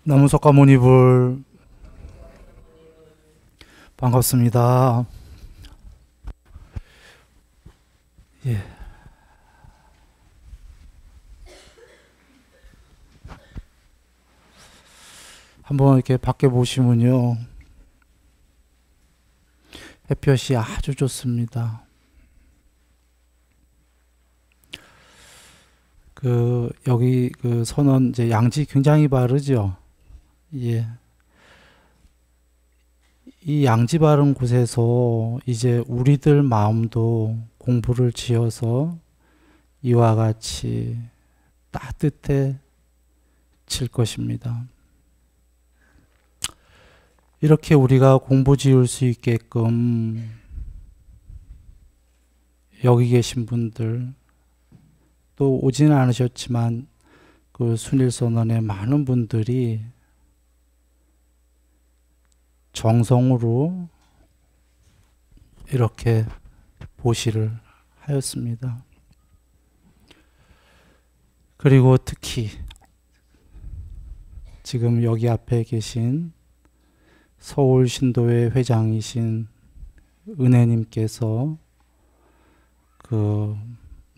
나무석가모니불 반갑습니다. 예. 한번 이렇게 밖에 보시면요, 햇볕이 아주 좋습니다. 여기 선은 이제 양지 굉장히 바르죠. 예. 이 양지 바른 곳에서 이제 우리들 마음도 공부를 지어서 이와 같이 따뜻해질 것입니다. 이렇게 우리가 공부 지을 수 있게끔 여기 계신 분들, 또 오지는 않으셨지만 순일선언의 많은 분들이 정성으로 이렇게 보시를 하였습니다. 그리고 특히 지금 여기 앞에 계신 서울신도회 회장이신 은혜님께서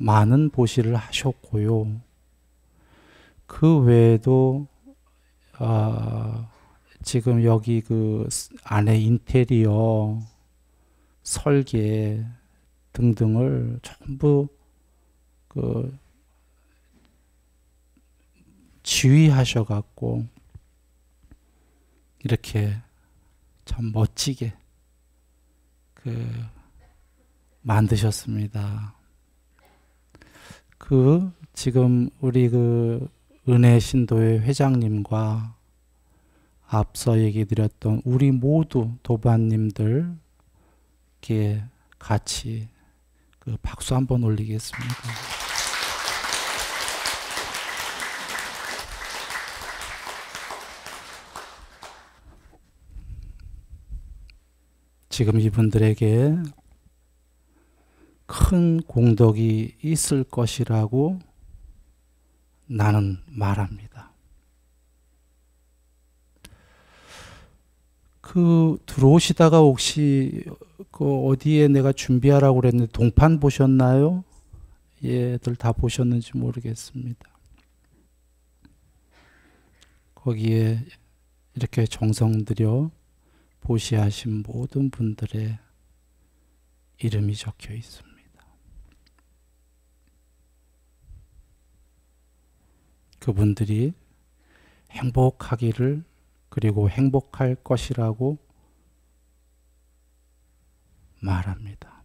많은 보시를 하셨고요. 그 외에도 지금 여기 안에 인테리어, 설계 등등을 전부 지휘하셔갖고 이렇게 참 멋지게 만드셨습니다. 지금 우리 은혜 신도의 회장님과 앞서 얘기 드렸던 우리 모두 도반님들 이렇게 같이 박수 한번 올리겠습니다. 지금 이분들에게 큰 공덕이 있을 것이라고 나는 말합니다. 들어오시다가 혹시 어디에 내가 준비하라고 그랬는데 동판 보셨나요? 얘들 다 보셨는지 모르겠습니다. 거기에 이렇게 정성 들여 보시하신 모든 분들의 이름이 적혀 있습니다. 그분들이 행복하기를, 그리고 행복할 것이라고 말합니다.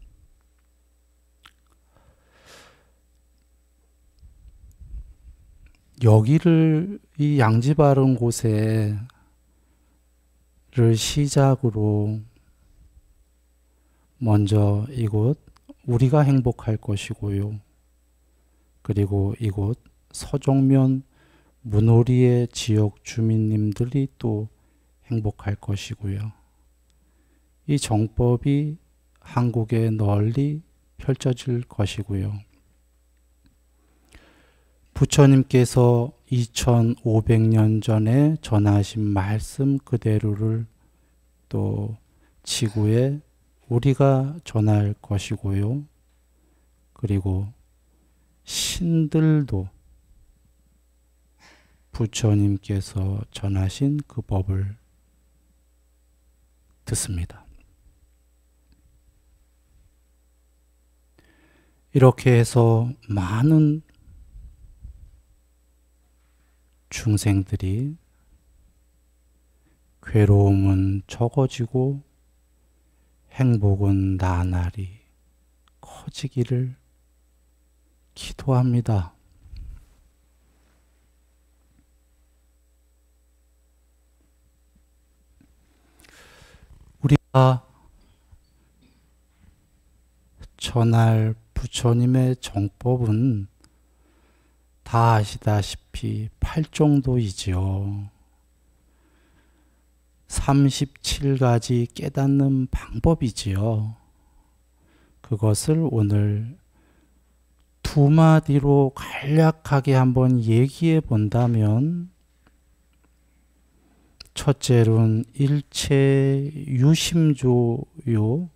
여기를, 이 양지 바른 곳에를 시작으로 먼저 이곳 우리가 행복할 것이고요. 그리고 이곳 서정면 문호리의 지역 주민님들이 또 행복할 것이고요. 이 정법이 한국에 널리 펼쳐질 것이고요. 부처님께서 2500년 전에 전하신 말씀 그대로를 또 지구에 우리가 전할 것이고요. 그리고 신들도 부처님께서 전하신 그 법을 듣습니다. 이렇게 해서 많은 중생들이 괴로움은 적어지고 행복은 나날이 커지기를 기도합니다. 우리가 전할 부처님의 정법은 다 아시다시피 8정도이지요. 37가지 깨닫는 방법이지요. 그것을 오늘 두 마디로 간략하게 한번 얘기해 본다면 첫째로는 일체 유심조요.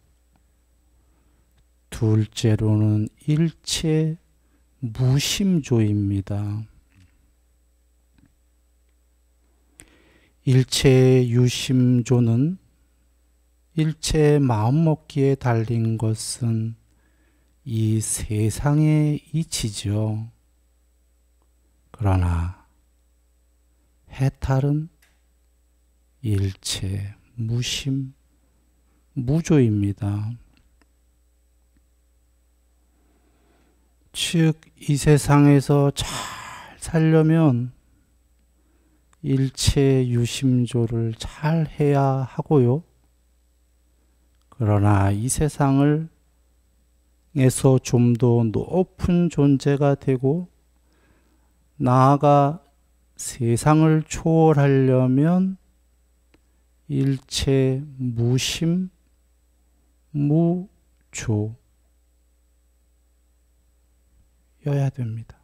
둘째로는 일체 무심조입니다. 일체 유심조는 일체 마음먹기에 달린 것은 이 세상의 이치죠. 그러나 해탈은 일체 무심, 무조입니다. 즉, 이 세상에서 잘 살려면 일체 유심조를 잘 해야 하고요. 그러나 이 세상을 에서 좀 더 높은 존재가 되고 나아가 세상을 초월하려면 일체 무심, 무조여야 됩니다.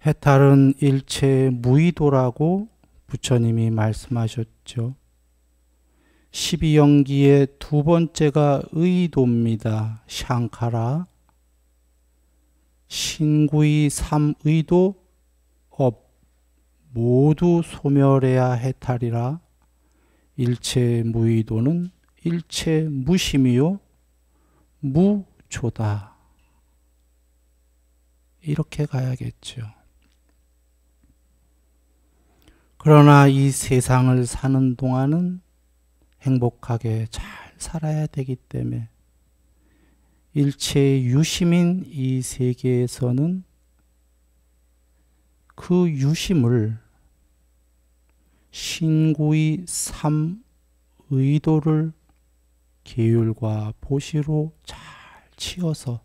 해탈은 일체 무의도라고 부처님이 말씀하셨죠. 12영기의 두 번째가 의도입니다. 샹카라. 신구의 삼의도 업 모두 소멸해야 해탈이라. 일체 무의도는 일체 무심이요 무조다. 이렇게 가야겠죠. 그러나 이 세상을 사는 동안은 행복하게 잘 살아야 되기 때문에 일체 유심인 이 세계에서는 그 유심을 신구의 삼의도를 계율과 보시로 잘 치어서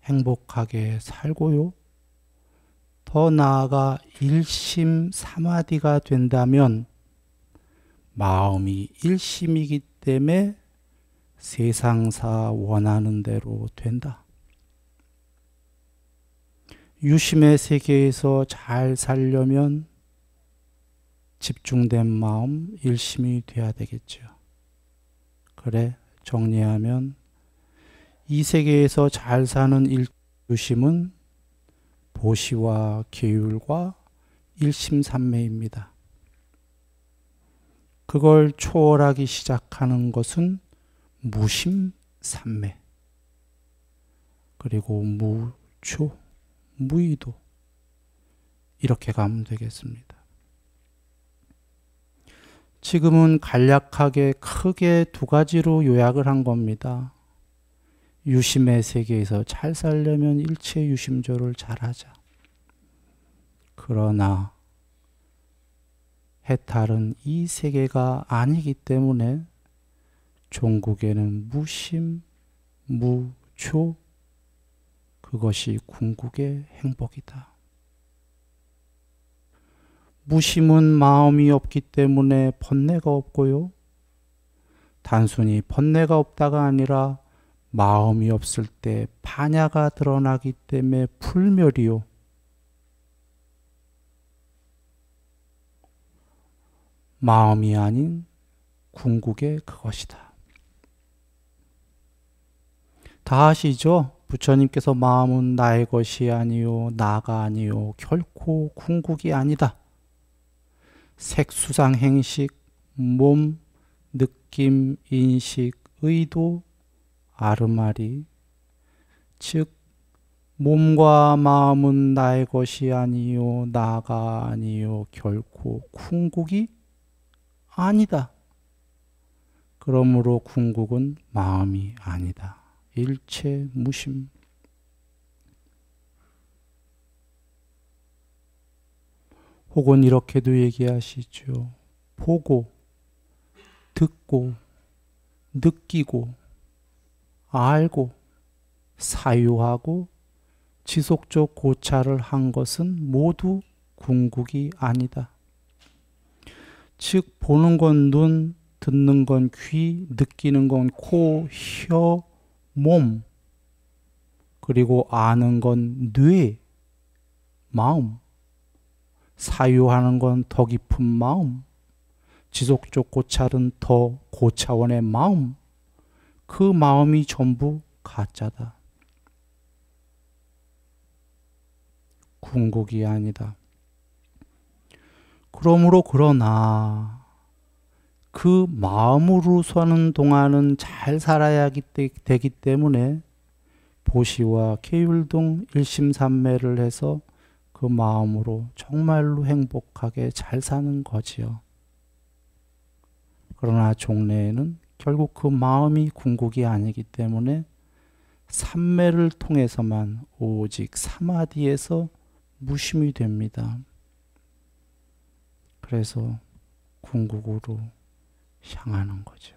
행복하게 살고요. 더 나아가 일심 사마디가 된다면 마음이 일심이기 때문에 세상사 원하는 대로 된다. 유심의 세계에서 잘 살려면 집중된 마음, 일심이 돼야 되겠죠. 그래, 정리하면 이 세계에서 잘 사는 유심은 보시와 계율과 일심삼매입니다. 그걸 초월하기 시작하는 것은 무심삼매, 그리고 무초, 무의도, 이렇게 가면 되겠습니다. 지금은 간략하게 크게 두 가지로 요약을 한 겁니다. 유심의 세계에서 잘 살려면 일체 유심조를 잘하자. 그러나 해탈은 이 세계가 아니기 때문에 종국에는 무심, 무초, 그것이 궁극의 행복이다. 무심은 마음이 없기 때문에 번뇌가 없고요. 단순히 번뇌가 없다가 아니라 마음이 없을 때 반야가 드러나기 때문에 불멸이요. 마음이 아닌 궁극의 그것이다. 다 아시죠? 부처님께서 마음은 나의 것이 아니요 나가 아니요 결코 궁극이 아니다. 색수상 행식, 몸, 느낌, 인식, 의도, 아르마리, 즉 몸과 마음은 나의 것이 아니요 나가 아니요 결코 궁극이 아니다. 그러므로 궁극은 마음이 아니다. 일체 무심. 혹은 이렇게도 얘기하시죠. 보고, 듣고, 느끼고, 알고, 사유하고, 지속적 고찰을 한 것은 모두 궁극이 아니다. 즉 보는 건 눈, 듣는 건 귀, 느끼는 건 코, 혀, 몸, 그리고 아는 건 뇌, 마음. 사유하는 건 더 깊은 마음, 지속적 고찰은 더 고차원의 마음, 그 마음이 전부 가짜다. 궁극이 아니다. 그러므로 그러나 그 마음으로 사는 동안은 잘 살아야 되기 때문에 보시와 계율 등 일심삼매를 해서 그 마음으로 정말로 행복하게 잘 사는 거지요. 그러나 종래에는 결국 그 마음이 궁극이 아니기 때문에 삼매를 통해서만 오직 사마디에서 무심이 됩니다. 그래서 궁극으로 향하는 거죠.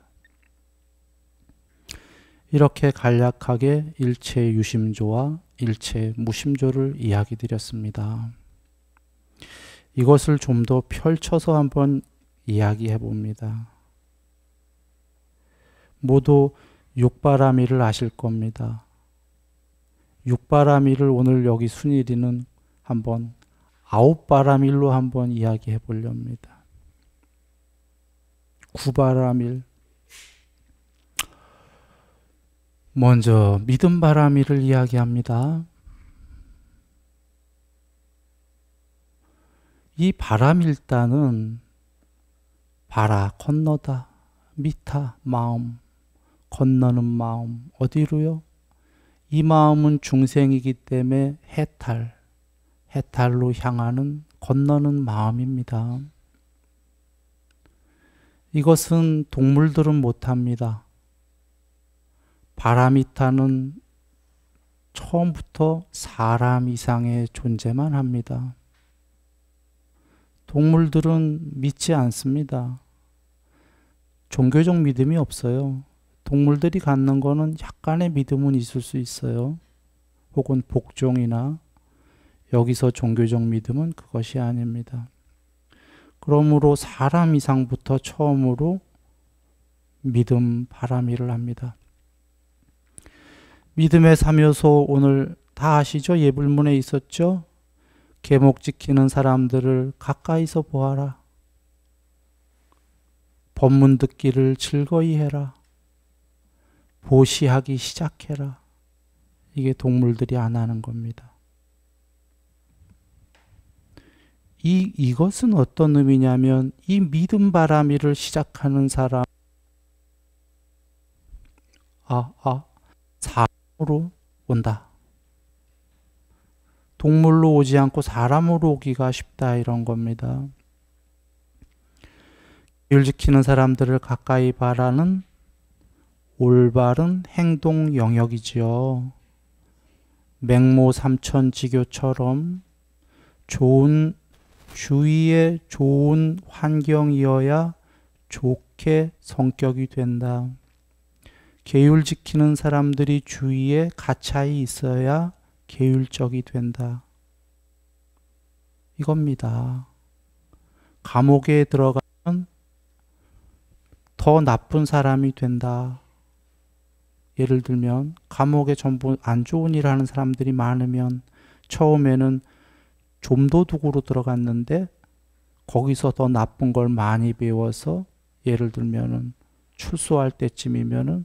이렇게 간략하게 일체 유심조와 일체 무심조를 이야기 드렸습니다. 이것을 좀 더 펼쳐서 한번 이야기해 봅니다. 모두 육바라밀을 아실 겁니다. 육바라밀을 오늘 여기 순일이는 한번 아홉바라밀로 한번 이야기해 보렵니다. 구바라밀. 먼저 믿음바라밀을 이야기합니다. 이 바라밀단은 바라 건너다, 미타 마음, 건너는 마음. 어디로요? 이 마음은 중생이기 때문에 해탈로 향하는 건너는 마음입니다. 이것은 동물들은 못합니다. 바라미타는 처음부터 사람 이상의 존재만 합니다. 동물들은 믿지 않습니다. 종교적 믿음이 없어요. 동물들이 갖는 거는 약간의 믿음은 있을 수 있어요. 혹은 복종이나 여기서 종교적 믿음은 그것이 아닙니다. 그러므로 사람 이상부터 처음으로 믿음 바라밀을 합니다. 믿음의 3요소 오늘 다 아시죠? 예불문에 있었죠? 계목 지키는 사람들을 가까이서 보아라. 법문 듣기를 즐거이 해라. 보시하기 시작해라. 이게 동물들이 안 하는 겁니다. 이것은 어떤 의미냐면 이 믿음 바라밀을 시작하는 사람 사람으로 온다. 동물로 오지 않고 사람으로 오기가 쉽다 이런 겁니다. 계율 지키는 사람들을 가까이 바라는 올바른 행동 영역이지요. 맹모 삼천지교처럼 주위에 좋은 환경이어야 좋게 성격이 된다. 계율 지키는 사람들이 주위에 가차이 있어야 계율적이 된다. 이겁니다. 감옥에 들어가면 더 나쁜 사람이 된다. 예를 들면 감옥에 전부 안 좋은 일 하는 사람들이 많으면 처음에는 좀도둑으로 들어갔는데 거기서 더 나쁜 걸 많이 배워서 예를 들면은 출소할 때쯤이면은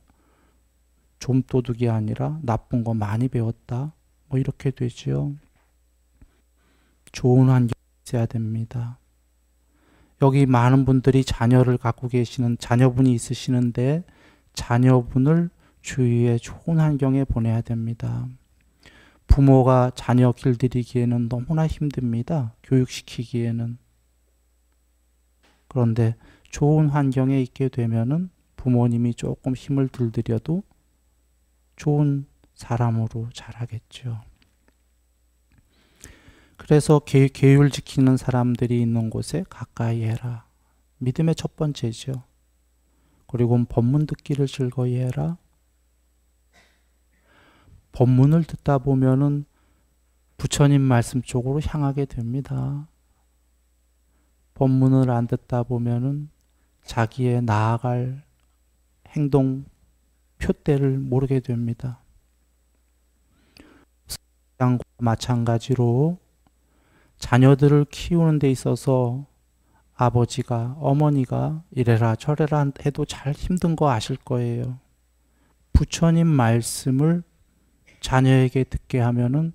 좀도둑이 아니라 나쁜 거 많이 배웠다. 뭐 이렇게 되지요. 좋은 환경이 있어야 됩니다. 여기 많은 분들이 자녀를 갖고 계시는 자녀분이 있으시는데 자녀분을 주위에 좋은 환경에 보내야 됩니다. 부모가 자녀 길들이기에는 너무나 힘듭니다. 교육시키기에는. 그런데 좋은 환경에 있게 되면은 부모님이 조금 힘을 들들여도 좋은 사람으로 자라겠죠. 그래서 계율 지키는 사람들이 있는 곳에 가까이 해라. 믿음의 첫 번째죠. 그리고 법문 듣기를 즐거이 해라. 법문을 듣다 보면은 부처님 말씀 쪽으로 향하게 됩니다. 법문을 안 듣다 보면은 자기의 나아갈 행동 표대를 모르게 됩니다. 마찬가지로 자녀들을 키우는 데 있어서 아버지가, 어머니가 이래라 저래라 해도 잘 힘든 거 아실 거예요. 부처님 말씀을 자녀에게 듣게 하면은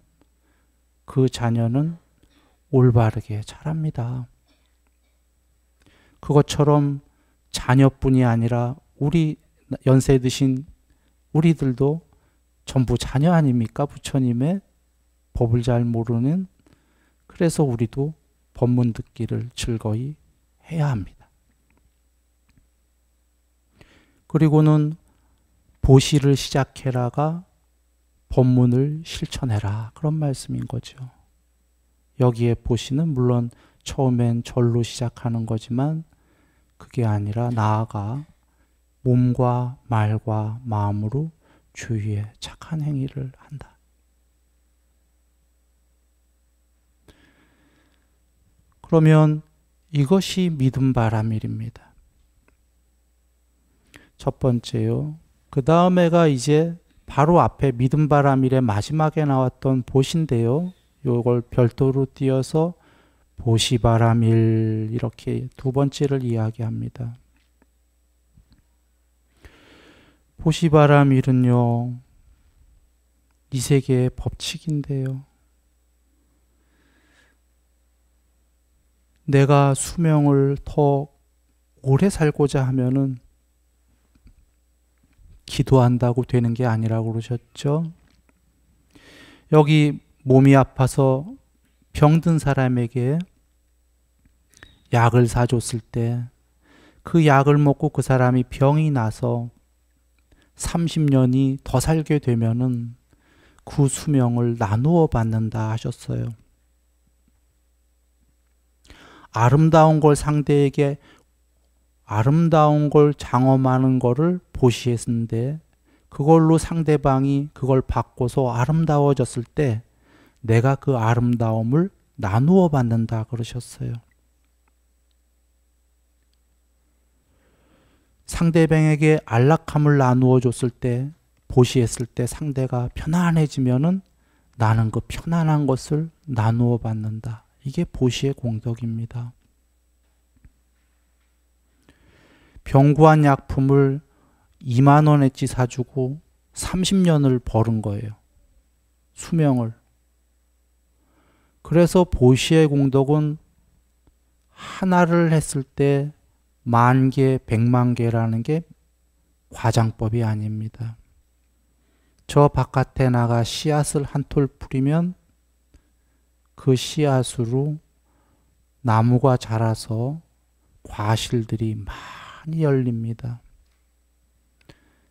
그 자녀는 올바르게 자랍니다. 그것처럼 자녀뿐이 아니라 우리 연세 드신 우리들도 전부 자녀 아닙니까? 부처님의 법을 잘 모르는. 그래서 우리도 법문 듣기를 즐거이 해야 합니다. 그리고는 보시를 시작해라가 법문을 실천해라, 그런 말씀인 거죠. 여기에 보시는 물론 처음엔 절로 시작하는 거지만 그게 아니라 나아가 몸과 말과 마음으로 주위에 착한 행위를 한다. 그러면 이것이 믿음 바라밀입니다. 첫 번째요. 그 다음에가 이제 바로 앞에 믿음 바라밀의 마지막에 나왔던 보시인데요. 요걸 별도로 띄어서 보시 바라밀, 이렇게 두 번째를 이야기합니다. 보시 바라밀은요, 이 세계의 법칙인데요. 내가 수명을 더 오래 살고자 하면은 기도한다고 되는 게 아니라고 그러셨죠. 여기 몸이 아파서 병든 사람에게 약을 사줬을 때 그 약을 먹고 그 사람이 병이 나서 30년이 더 살게 되면은 그 수명을 나누어 받는다 하셨어요. 아름다운 걸 상대에게 아름다운 걸 장엄하는 거를 보시했는데 그걸로 상대방이 그걸 받고서 아름다워졌을 때 내가 그 아름다움을 나누어 받는다 그러셨어요. 상대방에게 안락함을 나누어 줬을 때, 보시했을 때 상대가 편안해지면은 나는 그 편안한 것을 나누어 받는다. 이게 보시의 공덕입니다. 병구한 약품을 2만 원어치 사주고 30년을 벌은 거예요. 수명을. 그래서 보시의 공덕은 하나를 했을 때 10,000개, 100만 개라는 게 과장법이 아닙니다. 저 바깥에 나가 씨앗을 한 톨 뿌리면 그 씨앗으로 나무가 자라서 과실들이 많이 열립니다.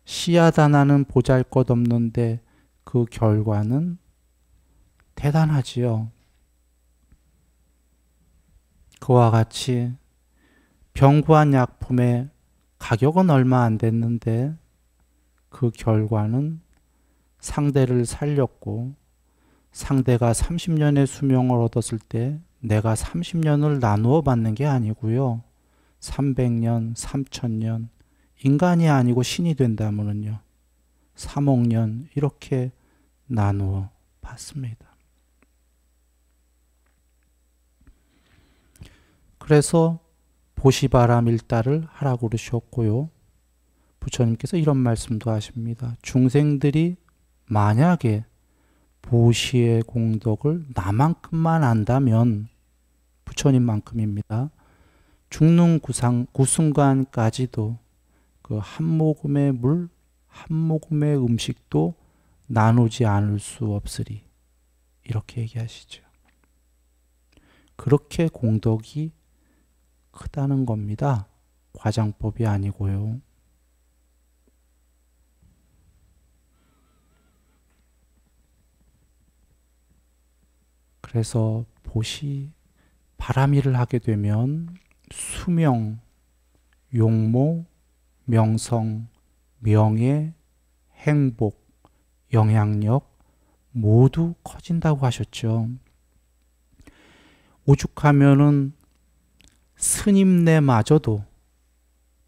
씨앗 하나는 보잘것없는데 그 결과는 대단하지요. 그와 같이 병구한 약품의 가격은 얼마 안 됐는데 그 결과는 상대를 살렸고, 상대가 30년의 수명을 얻었을 때 내가 30년을 나누어 받는 게 아니고요. 300년, 3,000년, 인간이 아니고 신이 된다면은요, 3억 년 이렇게 나누어 받습니다. 그래서 보시바라밀다를 하라고 그러셨고요. 부처님께서 이런 말씀도 하십니다. 중생들이 만약에 보시의 공덕을 나만큼만 안다면, 부처님만큼입니다. 죽는 그 순간까지도 그 한 모금의 물, 한 모금의 음식도 나누지 않을 수 없으리. 이렇게 얘기하시죠. 그렇게 공덕이 크다는 겁니다. 과장법이 아니고요. 그래서 보시 바라밀을 하게 되면 수명, 용모, 명성, 명예, 행복, 영향력 모두 커진다고 하셨죠. 오죽하면은 스님네마저도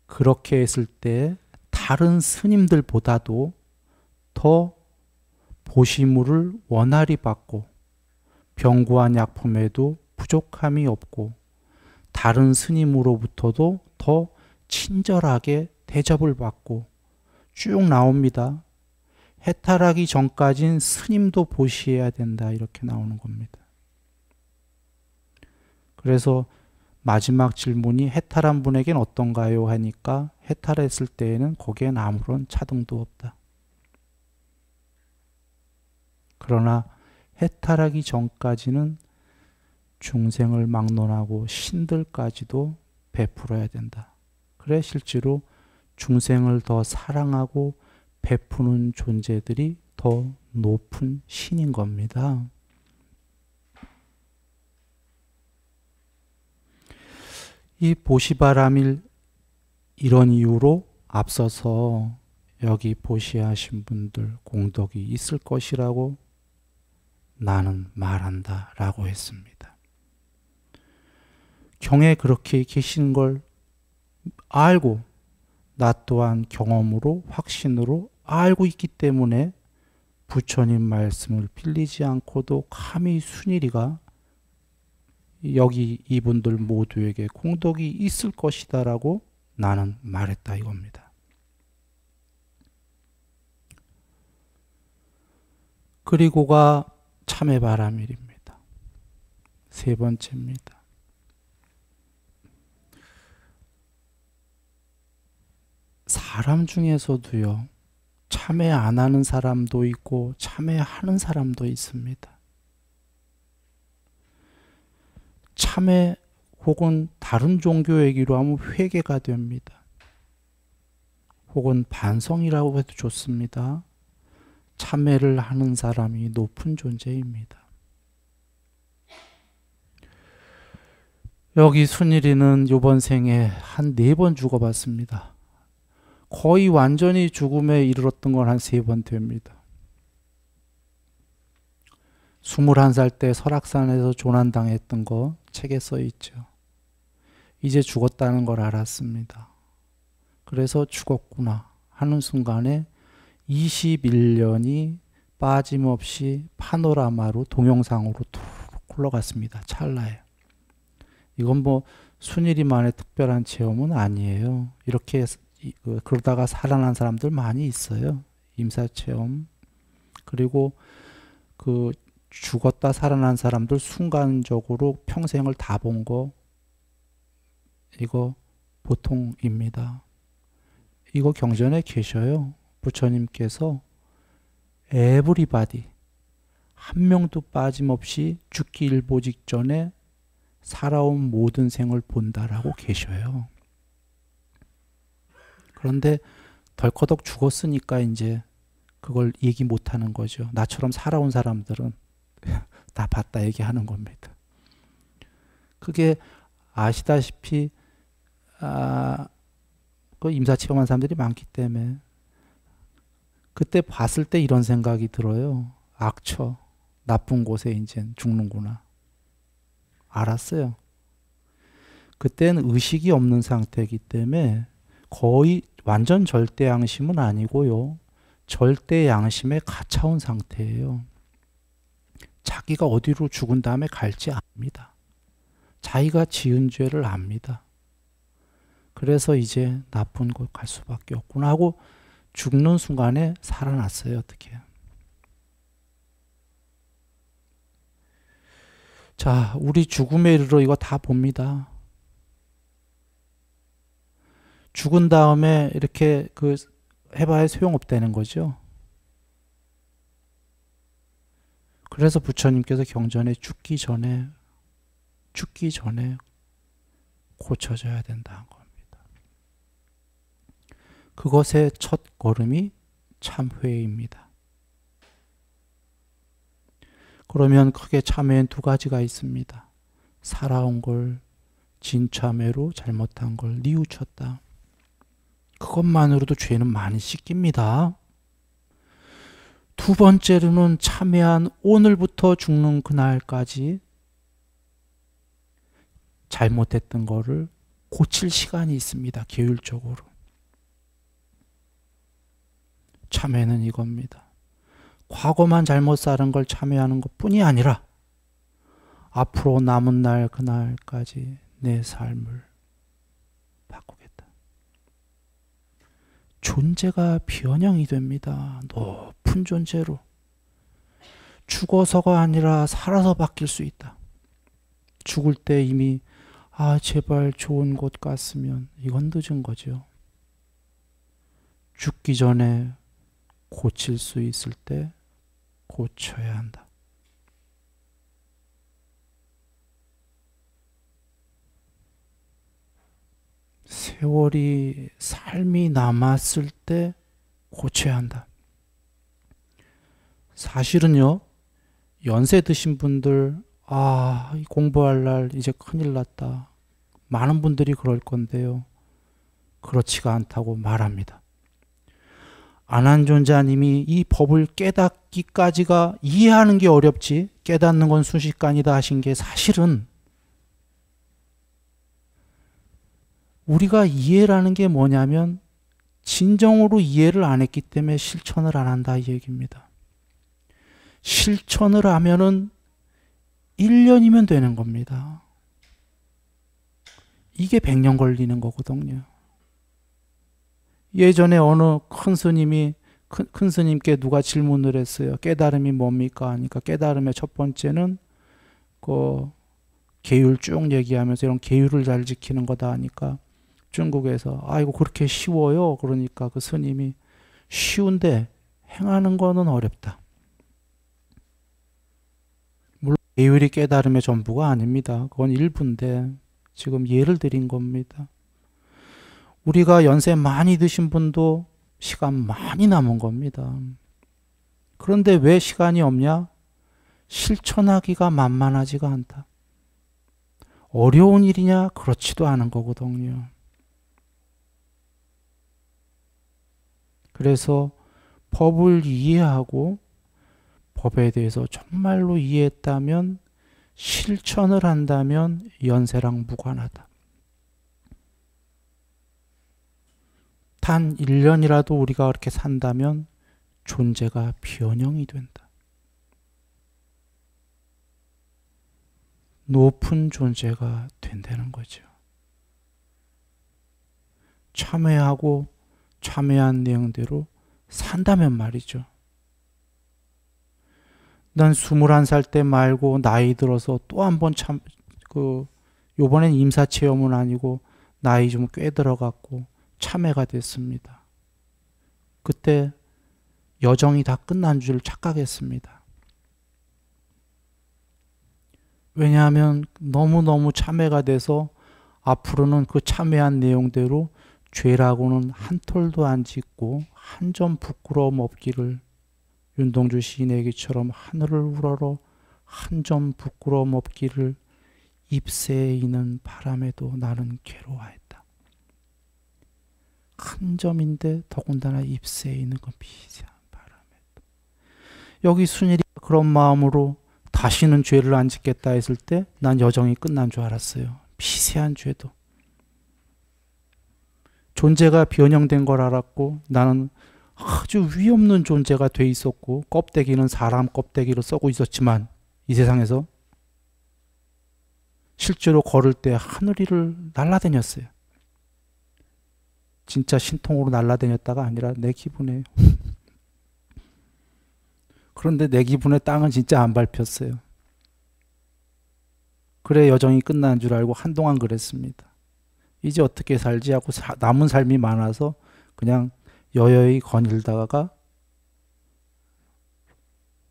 그렇게 했을 때 다른 스님들보다도 더 보시물을 원활히 받고 병구한 약품에도 부족함이 없고 다른 스님으로부터도 더 친절하게 대접을 받고 쭉 나옵니다. 해탈하기 전까진 스님도 보시해야 된다 이렇게 나오는 겁니다. 그래서 마지막 질문이 해탈한 분에겐 어떤가요? 하니까 해탈했을 때에는 거기엔 아무런 차등도 없다. 그러나 해탈하기 전까지는 중생을 막론하고 신들까지도 베풀어야 된다. 그래 실제로 중생을 더 사랑하고 베푸는 존재들이 더 높은 신인 겁니다. 이 보시바라밀 이런 이유로 앞서서 여기 보시하신 분들 공덕이 있을 것이라고 나는 말한다 라고 했습니다. 경에 그렇게 계신 걸 알고 나 또한 경험으로 확신으로 알고 있기 때문에 부처님 말씀을 빌리지 않고도 감히 순일이가 여기 이분들 모두에게 공덕이 있을 것이다 라고 나는 말했다 이겁니다. 그리고가 참회바라밀입니다. 세 번째입니다. 사람 중에서도요, 참회 안 하는 사람도 있고 참회하는 사람도 있습니다. 참회 혹은 다른 종교 얘기로 하면 회개가 됩니다. 혹은 반성이라고 해도 좋습니다. 참회를 하는 사람이 높은 존재입니다. 여기 순일이는 이번 생에 한 4번 죽어봤습니다. 거의 완전히 죽음에 이르렀던 건 한 3번 됩니다. 21살 때 설악산에서 조난당했던 거 책에 써 있죠. 이제 죽었다는 걸 알았습니다. 그래서 죽었구나 하는 순간에 21년이 빠짐없이 파노라마로 동영상으로 툭 흘러갔습니다. 찰나에. 이건 뭐 순일이만의 특별한 체험은 아니에요. 이렇게 그러다가 살아난 사람들 많이 있어요. 임사체험. 그리고 그 죽었다 살아난 사람들 순간적으로 평생을 다 본 거 이거 보통입니다. 이거 경전에 계셔요. 부처님께서 에브리바디 한 명도 빠짐없이 죽기 일보 직전에 살아온 모든 생을 본다라고 계셔요. 그런데 덜커덕 죽었으니까 이제 그걸 얘기 못하는 거죠. 나처럼 살아온 사람들은 다 봤다 얘기하는 겁니다. 그게 아시다시피 그 임사체험한 사람들이 많기 때문에 그때 봤을 때 이런 생각이 들어요. 악처, 나쁜 곳에 이제 죽는구나. 알았어요. 그때는 의식이 없는 상태이기 때문에 거의 완전 절대 양심은 아니고요. 절대 양심에 갇혀온 상태예요. 자기가 어디로 죽은 다음에 갈지 압니다. 자기가 지은 죄를 압니다. 그래서 이제 나쁜 곳 갈 수밖에 없구나 하고 죽는 순간에 살아났어요. 어떻게. 자, 우리 죽음에 이르러 이거 다 봅니다. 죽은 다음에 이렇게 해봐야 소용없다는 거죠. 그래서 부처님께서 경전에 죽기 전에 고쳐져야 된다는 겁니다. 그것의 첫 걸음이 참회입니다. 그러면 크게 참회엔 2가지가 있습니다. 살아온 걸 진참회로 잘못한 걸 뉘우쳤다. 그것만으로도 죄는 많이 씻깁니다. 2번째로는 참회한 오늘부터 죽는 그날까지 잘못했던 거를 고칠 시간이 있습니다. 계율적으로. 참회는 이겁니다. 과거만 잘못 살은 걸 참회하는 것뿐이 아니라 앞으로 남은 날 그날까지 내 삶을 바꾸겠다. 존재가 변형이 됩니다. 높은 존재로. 죽어서가 아니라 살아서 바뀔 수 있다. 죽을 때 이미 제발 좋은 곳 갔으면, 이건 늦은 거죠. 죽기 전에 고칠 수 있을 때 고쳐야 한다. 세월이, 삶이 남았을 때 고쳐야 한다. 사실은요, 연세 드신 분들, 공부할 날 이제 큰일 났다. 많은 분들이 그럴 건데요. 그렇지가 않다고 말합니다. 안한존자님이 이 법을 깨닫기까지가, 이해하는 게 어렵지 깨닫는 건 순식간이다 하신 게, 사실은 우리가 이해라는 게 뭐냐면 진정으로 이해를 안 했기 때문에 실천을 안 한다 이 얘기입니다. 실천을 하면은 1년이면 되는 겁니다. 이게 100년 걸리는 거거든요. 예전에 어느 큰 스님이, 큰 스님께 누가 질문을 했어요. 깨달음이 뭡니까? 하니까 깨달음의 첫 번째는 계율 쭉 얘기하면서 이런 계율을 잘 지키는 거다 하니까 중국에서 이거 그렇게 쉬워요? 그러니까 그 스님이 쉬운데 행하는 거는 어렵다. 물론 계율이 깨달음의 전부가 아닙니다. 그건 일부인데 지금 예를 드린 겁니다. 우리가 연세 많이 드신 분도 시간 많이 남은 겁니다. 그런데 왜 시간이 없냐? 실천하기가 만만하지가 않다. 어려운 일이냐? 그렇지도 않은 거거든요. 그래서 법을 이해하고 법에 대해서 정말로 이해했다면, 실천을 한다면 연세랑 무관하다. 단 1년이라도 우리가 그렇게 산다면 존재가 변형이 된다. 높은 존재가 된다는 거죠. 참회하고 참회한 내용대로 산다면 말이죠. 난 21살 때 말고 나이 들어서 또 한 번 요번엔 임사체험은 아니고 나이 좀 꽤 들어갔고 참회가 됐습니다. 그때 여정이 다 끝난 줄 착각했습니다. 왜냐하면 너무너무 참회가 돼서 앞으로는 그 참회한 내용대로 죄라고는 한 톨도 안 짓고 한 점 부끄러움 없기를, 윤동주 시인의 얘기처럼 하늘을 우러러 한 점 부끄러움 없기를 잎새에 있는 바람에도 나는 괴로워했다. 한 점인데 더군다나 잎새에 있는 건 미세한 바람에도. 여기 순일이 그런 마음으로 다시는 죄를 안 짓겠다 했을 때 난 여정이 끝난 줄 알았어요. 미세한 죄도. 존재가 변형된 걸 알았고 나는 아주 위없는 존재가 돼 있었고 껍데기는 사람 껍데기로 써고 있었지만 이 세상에서 실제로 걸을 때 하늘 위를 날아다녔어요. 진짜 신통으로 날아다녔다가 아니라 내 기분에. 그런데 내 기분에 땅은 진짜 안 밟혔어요. 그래 여정이 끝난 줄 알고 한동안 그랬습니다. 이제 어떻게 살지 하고 남은 삶이 많아서 그냥 여여히 거닐다가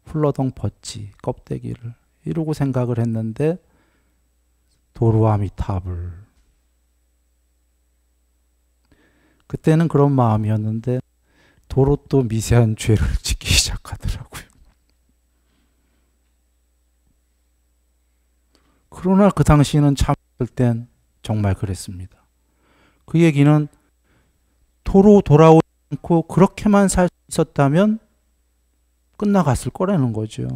훌러덩 벗지 껍데기를 이러고 생각을 했는데 도루아미타불. 그때는 그런 마음이었는데 도로 또 미세한 죄를 짓기 시작하더라고요. 그러나 그 당시에는 참을 땐 정말 그랬습니다. 그 얘기는 도로 돌아오지 않고 그렇게만 살 수 있었다면 끝나갔을 거라는 거죠.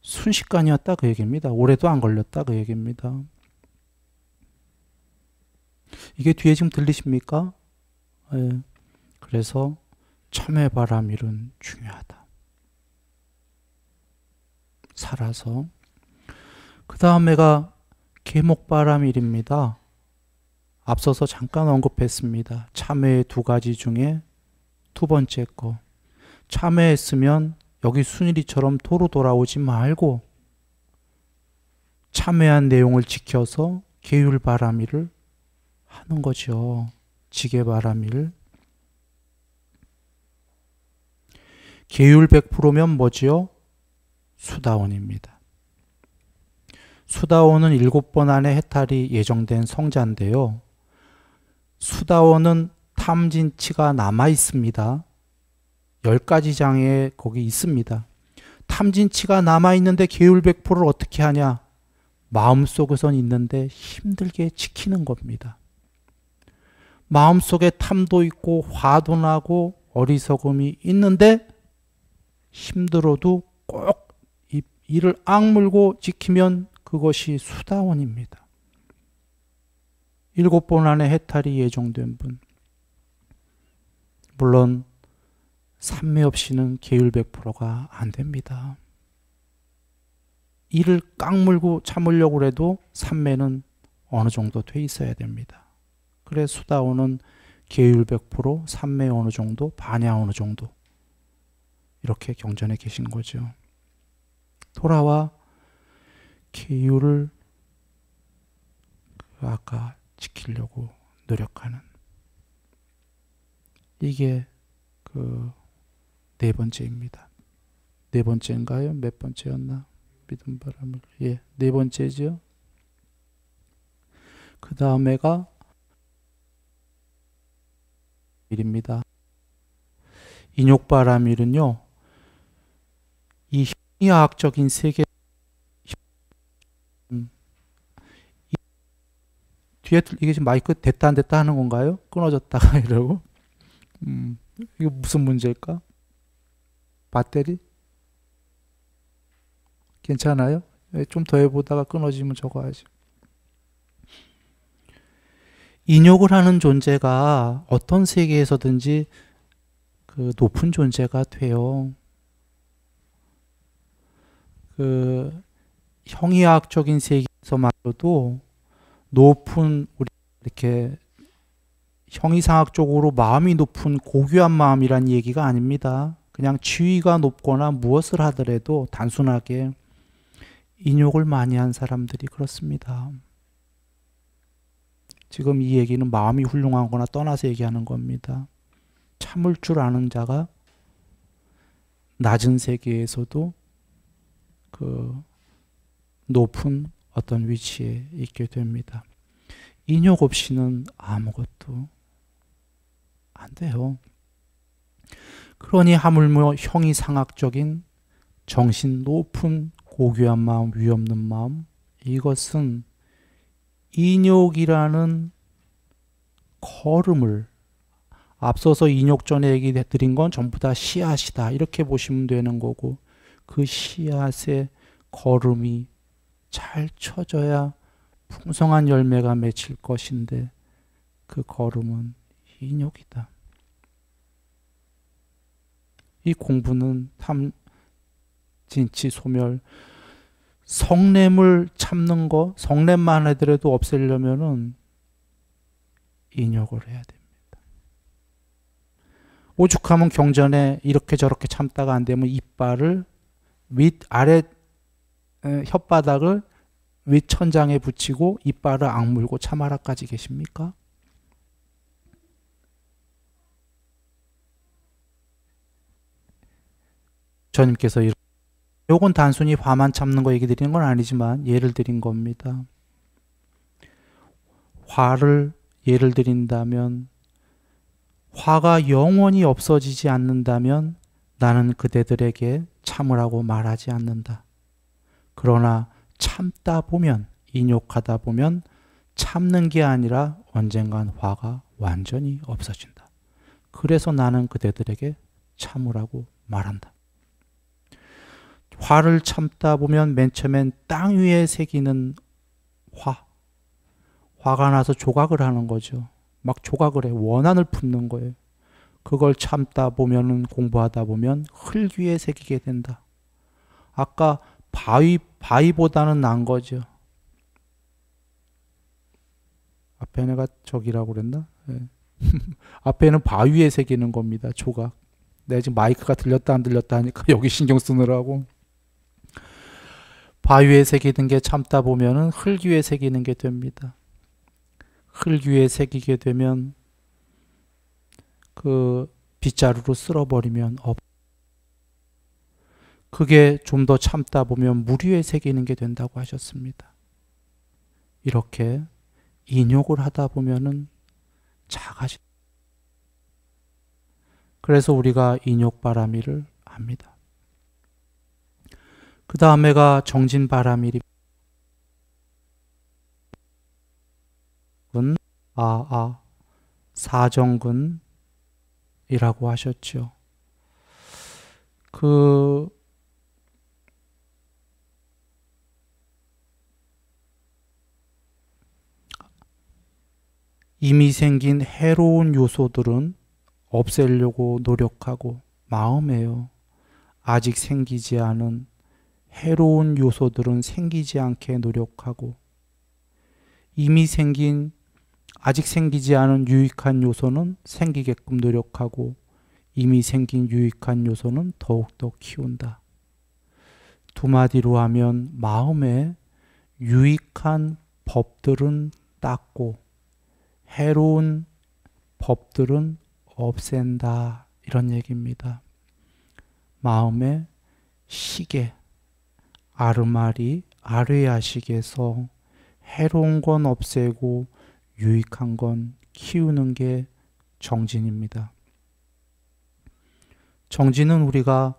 순식간이었다 그 얘기입니다. 오래도 안 걸렸다 그 얘기입니다. 이게 뒤에 지금 들리십니까? 예. 그래서 참회바람일은 중요하다. 살아서 그 다음에가 계목바라밀입니다. 앞서서 잠깐 언급했습니다. 참회의 두 가지 중에 두 번째 거. 참회했으면 여기 순일이처럼 도로 돌아오지 말고 참회한 내용을 지켜서 계율바라밀을 하는 거죠. 지게바라밀. 계율 100%면 뭐지요? 수다원입니다. 수다원은 7번 안에 해탈이 예정된 성자인데요. 수다원은 탐진치가 남아 있습니다. 10가지 장에 거기 있습니다. 탐진치가 남아 있는데 계율 100%를 어떻게 하냐? 마음속에선 있는데 힘들게 지키는 겁니다. 마음속에 탐도 있고 화도 나고 어리석음이 있는데 힘들어도 꼭 이를 악물고 지키면 그것이 수다원입니다. 7번 안에 해탈이 예정된 분. 물론 삼매 없이는 계율 100%가 안 됩니다. 이를 깡물고 참으려고 해도 삼매는 어느 정도 돼 있어야 됩니다. 그래 수다원은 계율 100%, 삼매 어느 정도, 반야 어느 정도 이렇게 경전에 계신 거죠. 돌아와 계율을 아까 지키려고 노력하는 이게 그 네 번째입니다. 네 번째인가요? 몇 번째였나? 믿음 바람을 네 번째죠. 그 다음에가 일입니다. 인욕바라밀은요, 이 심리학적인 세계 뒤에 이게 지금 마이크 됐다 안 됐다 하는 건가요? 끊어졌다가 이러고 이거 무슨 문제일까? 배터리? 괜찮아요? 좀 더 해보다가 끊어지면 적어야지. 인욕을 하는 존재가 어떤 세계에서든지 그 높은 존재가 돼요. 그 형이학적인 세계에서만으로도 높은 우리 이렇게 형이상학적으로 마음이 높은 고귀한 마음이란 얘기가 아닙니다. 그냥 지위가 높거나 무엇을 하더라도 단순하게 인욕을 많이 한 사람들이 그렇습니다. 지금 이 얘기는 마음이 훌륭한 거나 떠나서 얘기하는 겁니다. 참을 줄 아는 자가 낮은 세계에서도 그 높은 어떤 위치에 있게 됩니다. 인욕 없이는 아무것도 안 돼요. 그러니 하물며 형이상학적인 정신 높은 고귀한 마음, 위없는 마음, 이것은 인욕이라는 걸음을 앞서서 인욕 전에 얘기 드린 건 전부 다 씨앗이다 이렇게 보시면 되는 거고, 그 씨앗의 걸음이 잘 쳐져야 풍성한 열매가 맺힐 것인데 그 걸음은 인욕이다. 이 공부는 탐진치 소멸, 성냄을 참는 거, 성냄만 하더라도 없애려면은 인욕을 해야 됩니다. 오죽하면 경전에 이렇게 저렇게 참다가 안 되면 이빨을 아래 혓바닥을 윗 천장에 붙이고 이빨을 악물고 참아라까지 계십니까? 주님께서 요건 단순히 화만 참는 거 얘기 드리는 건 아니지만 예를 드린 겁니다. 화를 예를 드린다면 화가 영원히 없어지지 않는다면 나는 그대들에게 참으라고 말하지 않는다. 그러나 참다 보면, 인욕하다 보면 참는 게 아니라 언젠간 화가 완전히 없어진다. 그래서 나는 그대들에게 참으라고 말한다. 화를 참다 보면 맨 처음엔 땅 위에 새기는 화가 나서 조각을 하는 거죠. 막 조각을 해. 원한을 품는 거예요. 그걸 참다 보면은, 공부하다 보면 흙 위에 새기게 된다. 아까 바위보다는 난 거죠. 앞에 내가 저기라고 그랬나? 네. 앞에는 바위에 새기는 겁니다. 조각. 내가 지금 마이크가 들렸다 안 들렸다 하니까 여기 신경 쓰느라고. 바위에 새기는 게 참다 보면은 흙 위에 새기는 게 됩니다. 흙 위에 새기게 되면 그 빗자루로 쓸어버리면 그게 좀 더 참다 보면 물 위에 새기는 게 된다고 하셨습니다. 이렇게 인욕을 하다 보면은 작아지. 그래서 우리가 인욕바라밀을 합니다. 그 다음에가 정진바라밀이 사정근이라고 하셨죠. 이미 생긴 해로운 요소들은 없애려고 노력하고 마음에요. 아직 생기지 않은 해로운 요소들은 생기지 않게 노력하고 이미 생긴 아직 생기지 않은 유익한 요소는 생기게끔 노력하고 이미 생긴 유익한 요소는 더욱더 키운다. 두 마디로 하면 마음에 유익한 법들은 닦고 해로운 법들은 없앤다. 이런 얘기입니다. 마음에 시계, 아르마리, 아뢰야식에서 해로운 건 없애고 유익한 건 키우는 게 정진입니다. 정진은 우리가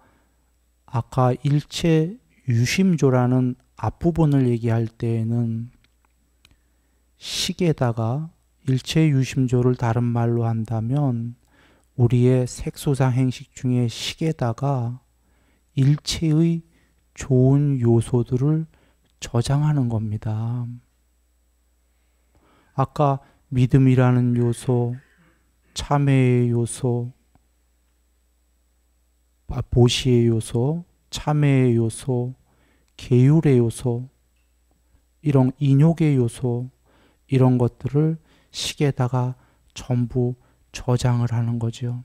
아까 일체 유심조라는 앞부분을 얘기할 때에는 식에다가 일체 유심조를 다른 말로 한다면 우리의 색소상 행식 중에 식에다가 일체의 좋은 요소들을 저장하는 겁니다. 아까 믿음이라는 요소, 참회의 요소, 보시의 요소, 참회의 요소, 계율의 요소, 이런 인욕의 요소, 이런 것들을 식에다가 전부 저장을 하는 거죠.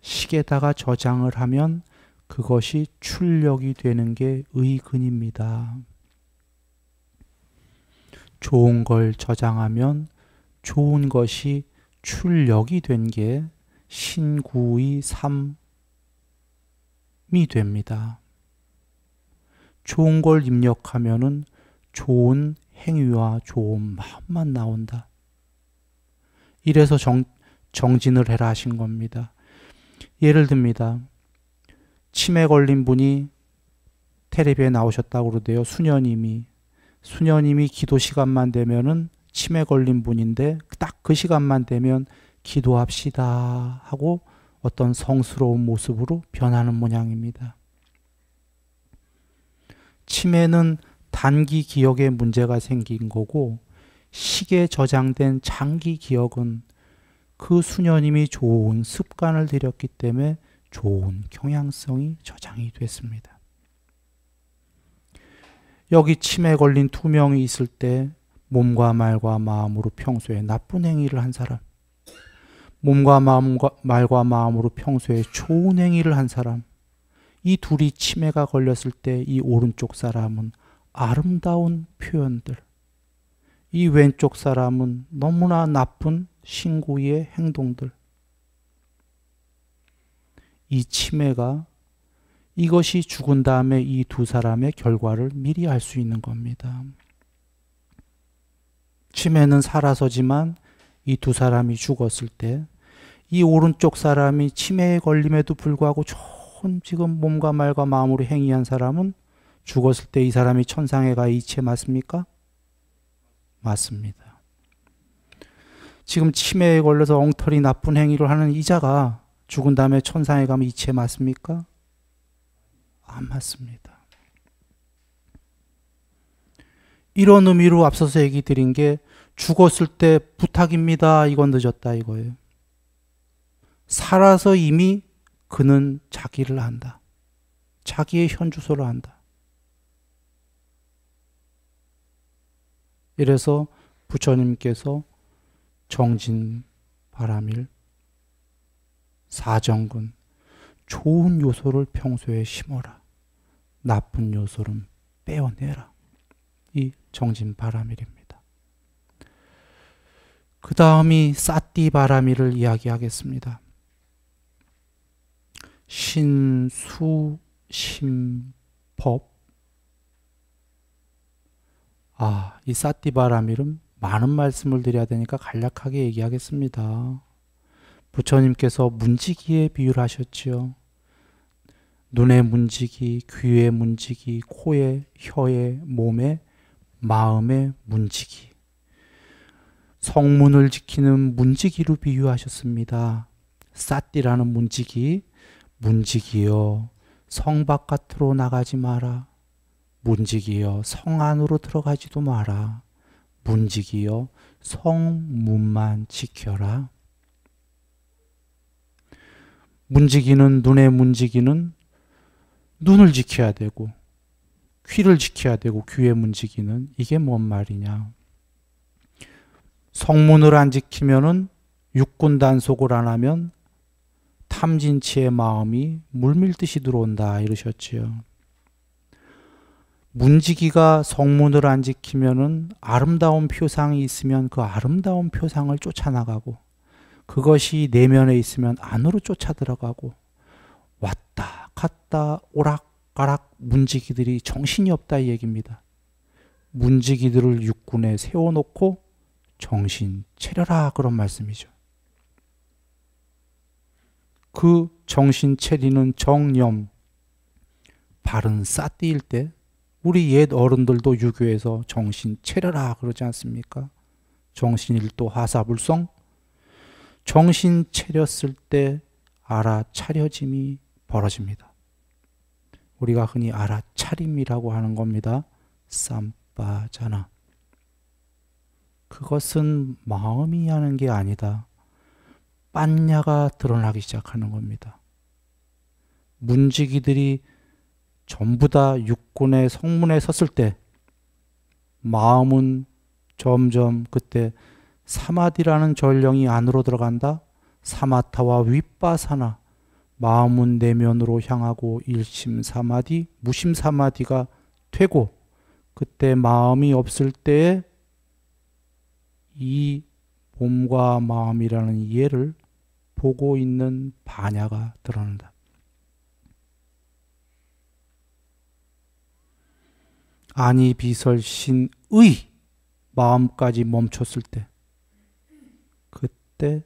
식에다가 저장을 하면 그것이 출력이 되는 게 의근입니다. 좋은 걸 저장하면 좋은 것이 출력이 된 게 신구의 삶이 됩니다. 좋은 걸 입력하면은 좋은 행위와 좋은 마음만 나온다. 이래서 정진을 해라 하신 겁니다. 예를 듭니다. 치매 걸린 분이 텔레비에 나오셨다고 그러대요. 수녀님이 기도 시간만 되면은 치매 걸린 분인데 딱 그 시간만 되면 기도합시다 하고 어떤 성스러운 모습으로 변하는 모양입니다. 치매는 단기 기억에 문제가 생긴 거고 식에 저장된 장기 기억은 그 수녀님이 좋은 습관을 들였기 때문에 좋은 경향성이 저장이 됐습니다. 여기 치매 걸린 2명이 있을 때 몸과 말과 마음으로 평소에 나쁜 행위를 한 사람, 몸과 말과 마음으로 평소에 좋은 행위를 한 사람, 이 둘이 치매가 걸렸을 때 이 오른쪽 사람은 아름다운 표현들, 이 왼쪽 사람은 너무나 나쁜 신구의 행동들. 이 치매가 이것이 죽은 다음에 이 두 사람의 결과를 미리 알 수 있는 겁니다. 치매는 살아서지만 이 두 사람이 죽었을 때 이 오른쪽 사람이 치매에 걸림에도 불구하고 좋은 지금 몸과 말과 마음으로 행위한 사람은 죽었을 때 이 사람이 천상에 가 이체 맞습니까? 맞습니다. 지금 치매에 걸려서 엉터리 나쁜 행위를 하는 이자가 죽은 다음에 천상에 가면 이체 맞습니까? 안 맞습니다. 이런 의미로 앞서서 얘기 드린 게 죽었을 때 부탁입니다. 이건 늦었다 이거예요. 살아서 이미 그는 자기를 안다. 자기의 현주소를 안다. 이래서 부처님께서 정진바람일, 사정근, 좋은 요소를 평소에 심어라. 나쁜 요소는 빼어내라. 이 정진바람일입니다. 그 다음이 사띠바람일을 이야기하겠습니다. 신수심법. 이 사띠바람일은 많은 말씀을 드려야 되니까 간략하게 얘기하겠습니다. 부처님께서 문지기에 비유를 하셨지요. 눈의 문지기, 귀의 문지기, 코의, 혀의, 몸의, 마음의 문지기. 성문을 지키는 문지기로 비유하셨습니다. 사띠라는 문지기, 문지기여 성 바깥으로 나가지 마라. 문지기여 성 안으로 들어가지도 마라. 문지기여 성문만 지켜라. 문지기는, 눈의 문지기는 눈을 지켜야 되고 귀를 지켜야 되고, 귀의 문지기는 이게 뭔 말이냐. 성문을 안 지키면은 육군 단속을 안 하면 탐진치의 마음이 물밀듯이 들어온다 이러셨지요. 문지기가 성문을 안 지키면은 아름다운 표상이 있으면 그 아름다운 표상을 쫓아나가고, 그것이 내면에 있으면 안으로 쫓아 들어가고, 왔다 갔다 오락가락 문지기들이 정신이 없다 이 얘기입니다. 문지기들을 육군에 세워놓고 정신 차려라 그런 말씀이죠. 그 정신 차리는 정념, 바른 사띠일 때 우리 옛 어른들도 유교에서 정신 차려라 그러지 않습니까? 정신일도 하사불성. 정신 차렸을 때 알아차려짐이 벌어집니다. 우리가 흔히 알아차림이라고 하는 겁니다. 쌈빠자나. 그것은 마음이 하는 게 아니다. 빤냐가 드러나기 시작하는 겁니다. 문지기들이 전부 다 육군의 성문에 섰을 때 마음은 점점 그때 사마디라는 전령이 안으로 들어간다. 사마타와 윗바사나, 마음은 내면으로 향하고 일심사마디, 무심사마디가 되고, 그때 마음이 없을 때에 이 몸과 마음이라는 이해를 보고 있는 반야가 드러난다. 아니비설신의 마음까지 멈췄을 때, 그때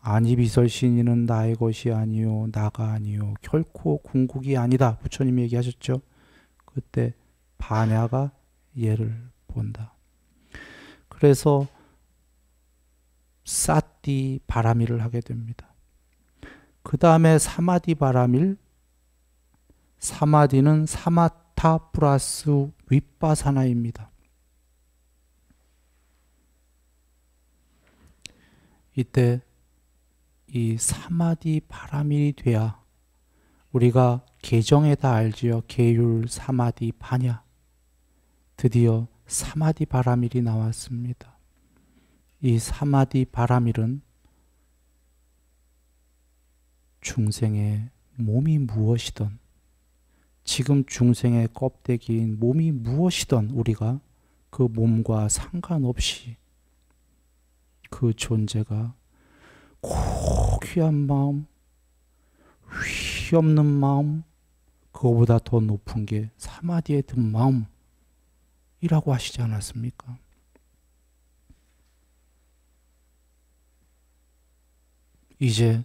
아니비설신이는 나의 것이 아니요 나가 아니요 결코 궁극이 아니다 부처님이 얘기하셨죠. 그때 반야가 얘를 본다. 그래서 사띠 바라밀을 하게 됩니다. 그 다음에 사마디 바라밀. 사마디는 사마타 플러스 윗바사나입니다. 이때 이 사마디 바라밀이 돼야 우리가 계정에 다 알지요. 계율 사마디 파냐. 드디어 사마디 바라밀이 나왔습니다. 이 사마디 바라밀은 중생의 몸이 무엇이든, 지금 중생의 껍데기인 몸이 무엇이든 우리가 그 몸과 상관없이 그 존재가 고귀한 마음, 휘 없는 마음, 그거보다 더 높은 게 사마디에 든 마음이라고 하시지 않았습니까? 이제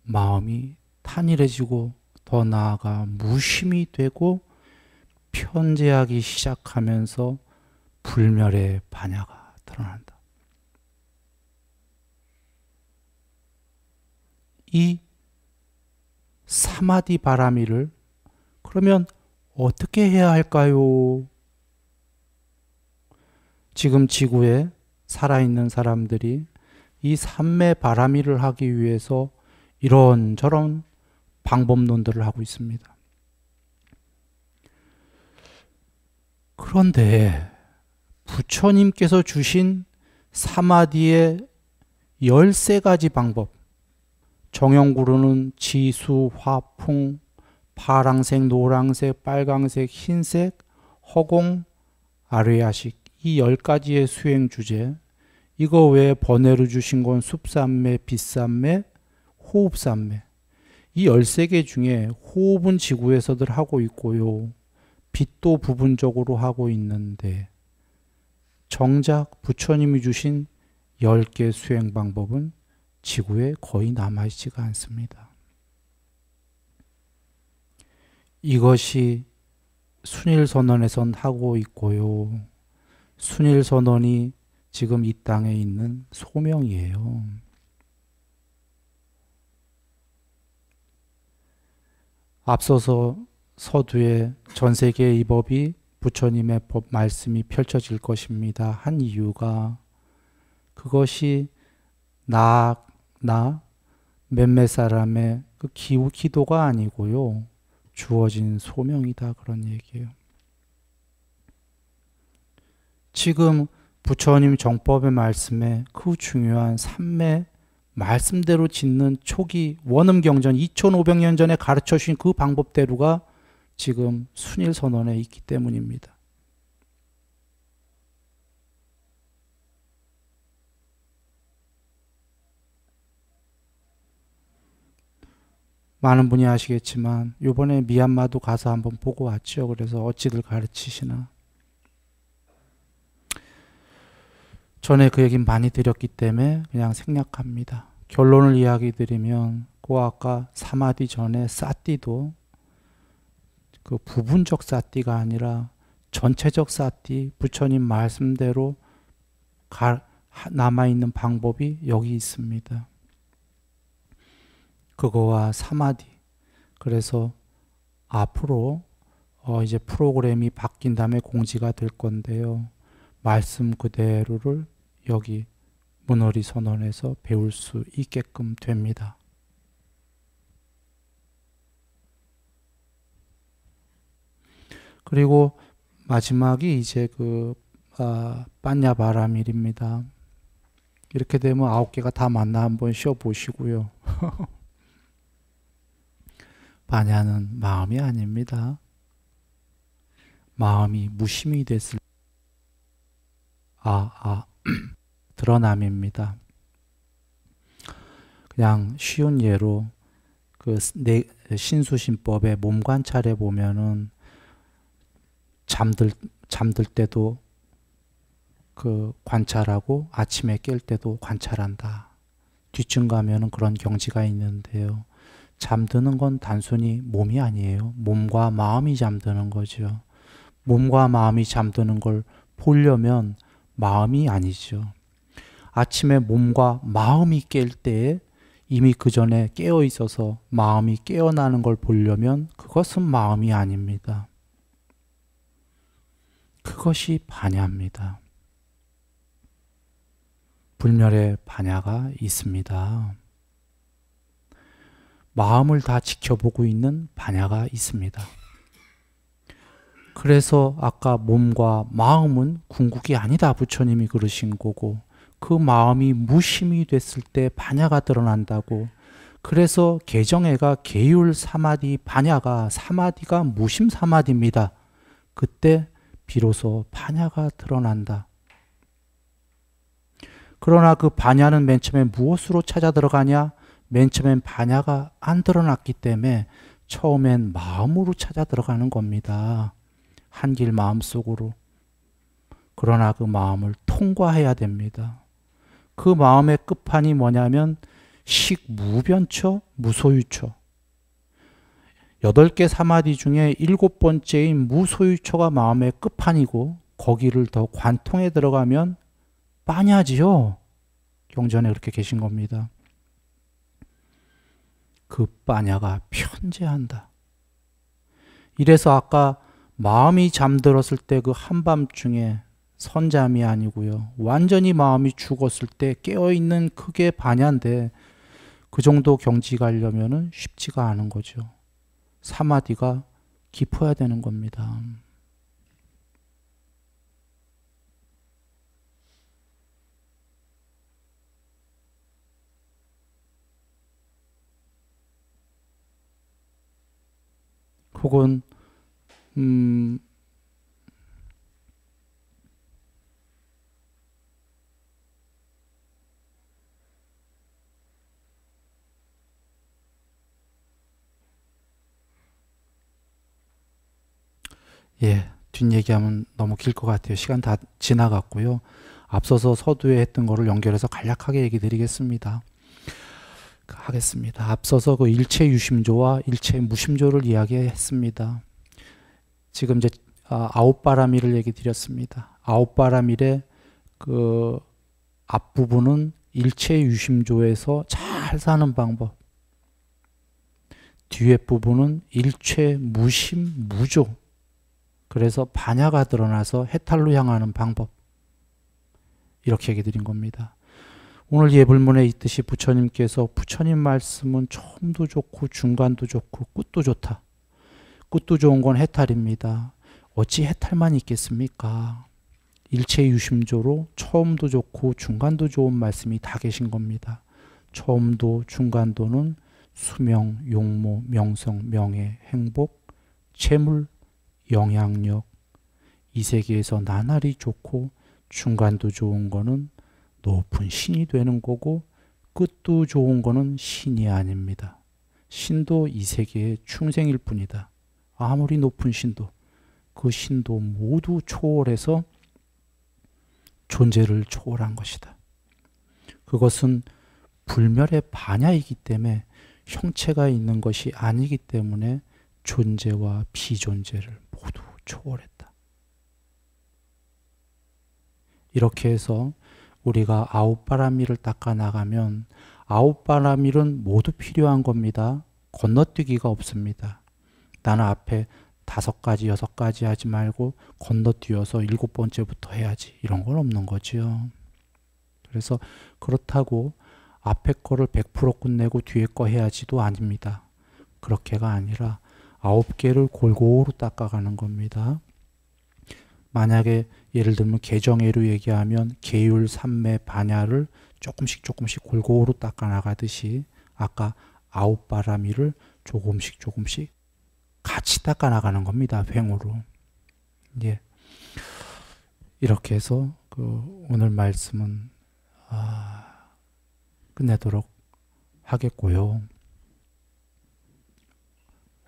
마음이 탄일해지고 더 나아가 무심이 되고 편재하기 시작하면서 불멸의 반야가 드러난다. 이 사마디 바라밀을 그러면 어떻게 해야 할까요? 지금 지구에 살아있는 사람들이 이 삼매 바라밀을 하기 위해서 이런저런 방법론들을 하고 있습니다. 그런데 부처님께서 주신 사마디의 13가지 방법. 정형구루는 지수, 화풍, 파랑색, 노랑색, 빨강색, 흰색, 허공, 아뢰야식, 이 10가지의 수행 주제. 이거 외에 번외로 주신 건 숲삼매, 빛삼매, 호흡삼매. 이 13개 중에 호흡은 지구에서들 하고 있고요. 빛도 부분적으로 하고 있는데 정작 부처님이 주신 10개 수행 방법은 지구에 거의 남아있지가 않습니다. 이것이 순일선언에선 하고 있고요. 순일선언이 지금 이 땅에 있는 소명이에요. 앞서서 서두에 전세계의 이 법이 부처님의 법 말씀이 펼쳐질 것입니다. 한 이유가 그것이 나 몇몇 사람의 그 기도가 아니고요. 주어진 소명이다 그런 얘기예요. 지금 부처님 정법의 말씀에 그 중요한 삼매 말씀대로 짓는 초기 원음경전 2500년 전에 가르쳐 주신 그 방법대로가 지금 순일선언에 있기 때문입니다. 많은 분이 아시겠지만 이번에 미얀마도 가서 한번 보고 왔죠. 그래서 어찌들 가르치시나. 전에 그 얘기는 많이 드렸기 때문에 그냥 생략합니다. 결론을 이야기 드리면 그 아까 사마디 전에 사띠도 그 부분적 사띠가 아니라 전체적 사띠, 부처님 말씀대로 남아있는 방법이 여기 있습니다. 그거와 사마디. 그래서 앞으로 이제 프로그램이 바뀐 다음에 공지가 될 건데요. 말씀 그대로를 여기 문허리 선언에서 배울 수 있게끔 됩니다. 그리고 마지막이 이제 그 빠냐바라밀입니다. 이렇게 되면 9개가 다 맞나 한번 쉬어보시고요. 빠냐는 마음이 아닙니다. 마음이 무심이 됐을 드러남입니다. 그냥 쉬운 예로 그 신수신법의 몸 관찰해 보면은 잠들 때도 그 관찰하고 아침에 깰 때도 관찰한다. 뒤쯤 가면은 그런 경지가 있는데요. 잠드는 건 단순히 몸이 아니에요. 몸과 마음이 잠드는 거죠. 몸과 마음이 잠드는 걸 보려면 마음이 아니죠. 아침에 몸과 마음이 깰 때에 이미 그 전에 깨어 있어서 마음이 깨어나는 걸 보려면 그것은 마음이 아닙니다. 그것이 반야입니다. 불멸의 반야가 있습니다. 마음을 다 지켜보고 있는 반야가 있습니다. 그래서 아까 몸과 마음은 궁극이 아니다 부처님이 그러신 거고 그 마음이 무심이 됐을 때 반야가 드러난다고. 그래서 개정회가 계율 사마디 반야가 사마디가 무심 사마디입니다. 그때 비로소 반야가 드러난다. 그러나 그 반야는 맨 처음에 무엇으로 찾아 들어가냐? 맨 처음엔 반야가 안 드러났기 때문에 처음엔 마음으로 찾아 들어가는 겁니다. 한길 마음속으로. 그러나 그 마음을 통과해야 됩니다. 그 마음의 끝판이 뭐냐면 식무변처 무소유처. 8개 사마디 중에 7번째인 무소유처가 마음의 끝판이고 거기를 더 관통해 들어가면 빠냐지요. 경전에 그렇게 계신 겁니다. 그 빠냐가 편재한다. 이래서 아까 마음이 잠들었을 때 그 한밤중에 선잠이 아니고요. 완전히 마음이 죽었을 때 깨어있는 그게 반야인데 그 정도 경지 가려면 쉽지가 않은 거죠. 사마디가 깊어야 되는 겁니다. 혹은 음, 예, 뒷얘기하면 너무 길 것 같아요. 시간 다 지나갔고요. 앞서서 서두에 했던 거를 연결해서 간략하게 얘기 드리겠습니다. 하겠습니다. 앞서서 그 일체 유심조와 일체 무심조를 이야기했습니다. 지금 이제 아웃바라밀을 얘기 드렸습니다. 아웃바라밀의 그 앞부분은 일체 유심조에서 잘 사는 방법, 뒤에 부분은 일체 무심 무조, 그래서 반야가 드러나서 해탈로 향하는 방법, 이렇게 얘기 드린 겁니다. 오늘 예불문에 있듯이 부처님께서 부처님 말씀은 처음도 좋고 중간도 좋고 끝도 좋다. 끝도 좋은 건 해탈입니다. 어찌 해탈만 있겠습니까? 일체 유심조로 처음도 좋고 중간도 좋은 말씀이 다 계신 겁니다. 처음도 중간도는 수명, 용모, 명성, 명예, 행복, 재물, 영향력, 이 세계에서 나날이 좋고 중간도 좋은 거는 높은 신이 되는 거고 끝도 좋은 거는 신이 아닙니다. 신도 이 세계의 충생일 뿐이다. 아무리 높은 신도 그 신도 모두 초월해서 존재를 초월한 것이다. 그것은 불멸의 반야이기 때문에 형체가 있는 것이 아니기 때문에 존재와 비존재를 모두 초월했다. 이렇게 해서 우리가 아웃바라밀을 닦아 나가면 아웃바라밀은 모두 필요한 겁니다. 건너뛰기가 없습니다. 나는 앞에 5가지, 6가지 하지 말고 건너뛰어서 7번째부터 해야지. 이런 건 없는 거죠. 그래서 그렇다고 앞에 거를 100% 끝내고 뒤에 거 해야지도 아닙니다. 그렇게가 아니라 9개를 골고루 닦아가는 겁니다. 만약에 예를 들면 개정예로 얘기하면 계율, 삼매, 반야를 조금씩 골고루 닦아 나가듯이 아까 아웃바라밀을 조금씩 같이 닦아 나가는 겁니다. 횡으로. 예. 이렇게 해서 오늘 말씀은 끝내도록 하겠고요.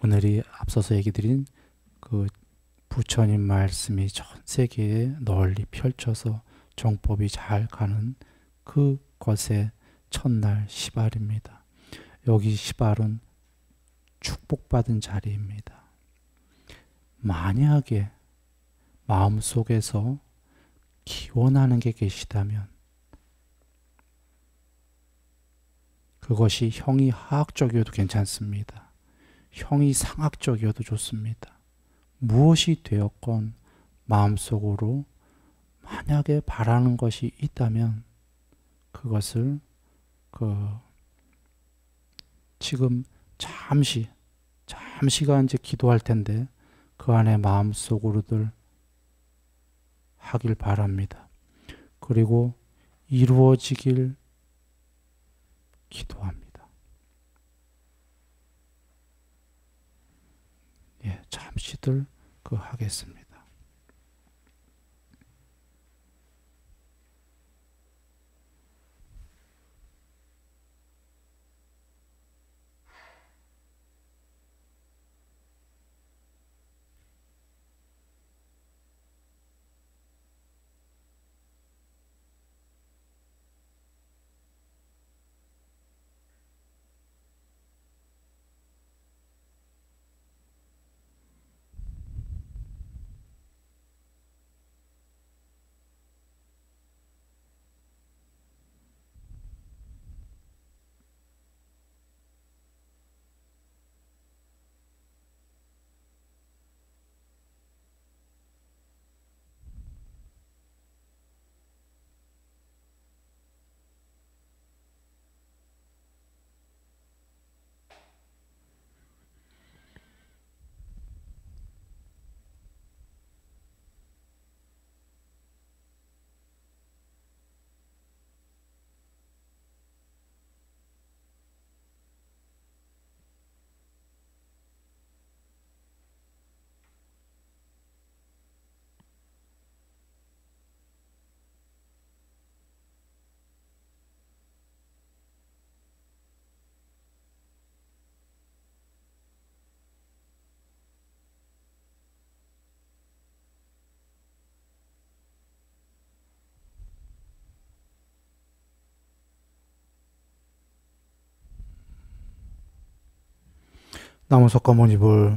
오늘이 앞서서 얘기 드린 그 부처님 말씀이 전 세계에 널리 펼쳐서 정법이 잘 가는 그것의 첫날 시발입니다. 여기 시발은 축복받은 자리입니다. 만약에 마음속에서 기원하는 게 계시다면 그것이 형이 하학적이어도 괜찮습니다. 형이 상학적이어도 좋습니다. 무엇이 되었건 마음속으로 만약에 바라는 것이 있다면 그것을 지금 잠시간 이제 기도할 텐데 그 안에 마음속으로들 하길 바랍니다. 그리고 이루어지길 기도합니다. 예, 잠시들 하겠습니다. 나무석가모니불